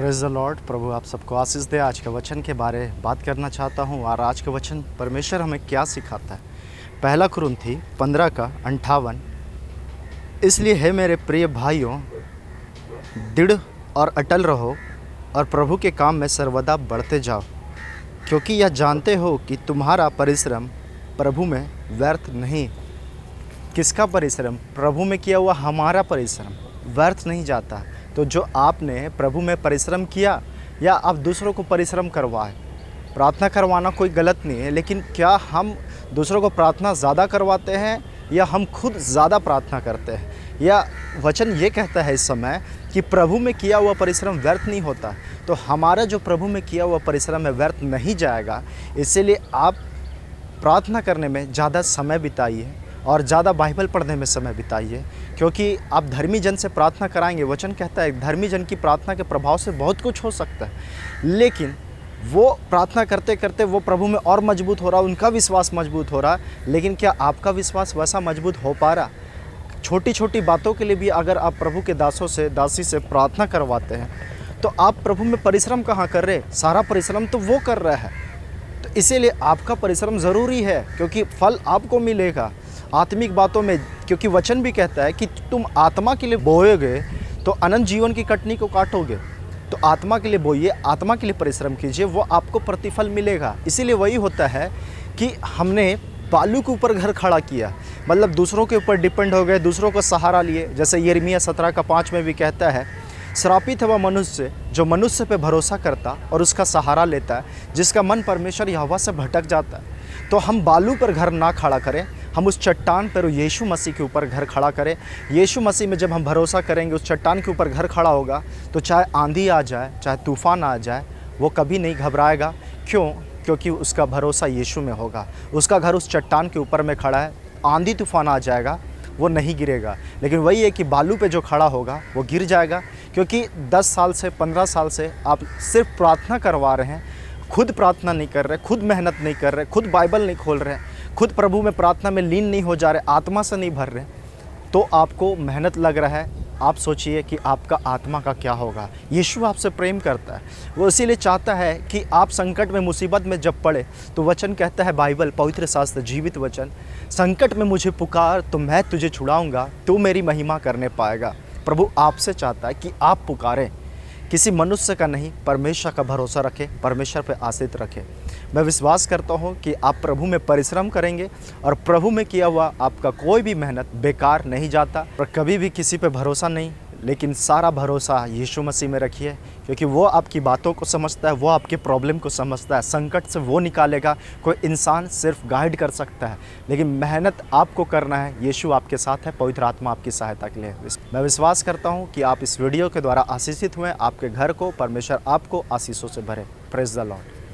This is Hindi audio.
Praise the Lord. प्रभु आप सबको आशीष दे। आज के वचन के बारे बात करना चाहता हूँ और आज के वचन परमेश्वर हमें क्या सिखाता है। पहला कुरिन्थी 15 का 58। इसलिए हे मेरे प्रिय भाइयों, दृढ़ और अटल रहो और प्रभु के काम में सर्वदा बढ़ते जाओ, क्योंकि यह जानते हो कि तुम्हारा परिश्रम प्रभु में व्यर्थ नहीं। किसका परिश्रम? प्रभु में किया हुआ हमारा परिश्रम व्यर्थ नहीं जाता। तो जो आपने प्रभु में परिश्रम किया या आप दूसरों को परिश्रम करवाए, प्रार्थना करवाना कोई गलत नहीं है, लेकिन क्या हम दूसरों को प्रार्थना ज़्यादा करवाते हैं या हम खुद ज़्यादा प्रार्थना करते हैं? या वचन ये कहता है इस समय कि प्रभु में किया हुआ परिश्रम व्यर्थ नहीं होता। तो हमारा जो प्रभु में किया हुआ परिश्रम है व्यर्थ नहीं जाएगा। इसीलिए आप प्रार्थना करने में ज़्यादा समय बिताइए और ज़्यादा बाइबल पढ़ने में समय बिताइए, क्योंकि आप धर्मी जन से प्रार्थना कराएंगे। वचन कहता है धर्मी जन की प्रार्थना के प्रभाव से बहुत कुछ हो सकता है, लेकिन वो प्रार्थना करते करते वो प्रभु में और मजबूत हो रहा, उनका विश्वास मजबूत हो रहा। लेकिन क्या आपका विश्वास वैसा मजबूत हो पा रहा? छोटी छोटी बातों के लिए भी अगर आप प्रभु के दासों से दासी से प्रार्थना करवाते हैं तो आप प्रभु में परिश्रम कहाँ कर रहे? सारा परिश्रम तो वो कर रहा है। तो इसीलिए आपका परिश्रम ज़रूरी है, क्योंकि फल आपको मिलेगा आत्मिक बातों में। क्योंकि वचन भी कहता है कि तुम आत्मा के लिए बोओगे तो अनंत जीवन की कटनी को काटोगे। तो आत्मा के लिए बोइए, आत्मा के लिए परिश्रम कीजिए, वो आपको प्रतिफल मिलेगा। इसीलिए वही होता है कि हमने बालू के ऊपर घर खड़ा किया, मतलब दूसरों के ऊपर डिपेंड हो गए, दूसरों को सहारा लिए। जैसे यिर्मयाह 17 का 5 में भी कहता है, श्रापित है वह मनुष्य जो मनुष्य पे भरोसा करता और उसका सहारा लेता है, जिसका मन परमेश्वर यहोवा से भटक जाता है। तो हम बालू पर घर ना खड़ा करें, हम उस चट्टान पर यीशु मसीह के ऊपर घर खड़ा करें। यीशु मसीह में जब हम भरोसा करेंगे, उस चट्टान के ऊपर घर खड़ा होगा, तो चाहे आंधी आ जाए, चाहे तूफान आ जाए, वो कभी नहीं घबराएगा। क्यों? क्योंकि उसका भरोसा यीशु में होगा। उसका घर उस चट्टान के ऊपर में खड़ा है। आंधी तूफान आ जाएगा, वो नहीं गिरेगा। लेकिन वही है कि बालू पे जो खड़ा होगा वो गिर जाएगा, क्योंकि 10 साल से 15 साल से आप सिर्फ प्रार्थना करवा रहे हैं, खुद प्रार्थना नहीं कर रहे, खुद मेहनत नहीं कर रहे, खुद बाइबल नहीं खोल रहे, खुद प्रभु में प्रार्थना में लीन नहीं हो जा रहे, आत्मा से नहीं भर रहे, तो आपको मेहनत लग रहा है। आप सोचिए कि आपका आत्मा का क्या होगा। यीशु आपसे प्रेम करता है, वो इसीलिए चाहता है कि आप संकट में, मुसीबत में जब पड़े, तो वचन कहता है, बाइबल पवित्र शास्त्र जीवित वचन, संकट में मुझे पुकार तो मैं तुझे छुड़ाऊंगा, तू मेरी महिमा करने पाएगा। प्रभु आपसे चाहता है कि आप पुकारें, किसी मनुष्य का नहीं, परमेश्वर का भरोसा रखें, परमेश्वर पर आश्रित रखें। मैं विश्वास करता हूं कि आप प्रभु में परिश्रम करेंगे और प्रभु में किया हुआ आपका कोई भी मेहनत बेकार नहीं जाता। और कभी भी किसी पे भरोसा नहीं, लेकिन सारा भरोसा यीशु मसीह में रखिए, क्योंकि वो आपकी बातों को समझता है, वो आपके प्रॉब्लम को समझता है, संकट से वो निकालेगा। कोई इंसान सिर्फ गाइड कर सकता है, लेकिन मेहनत आपको करना है। यीशु आपके साथ है, पवित्र आत्मा आपकी सहायता के लिए। मैं विश्वास करता हूँ कि आप इस वीडियो के द्वारा आशीषित हुए। आपके घर को परमेश्वर आपको आशीषों से भरे। Praise the Lord.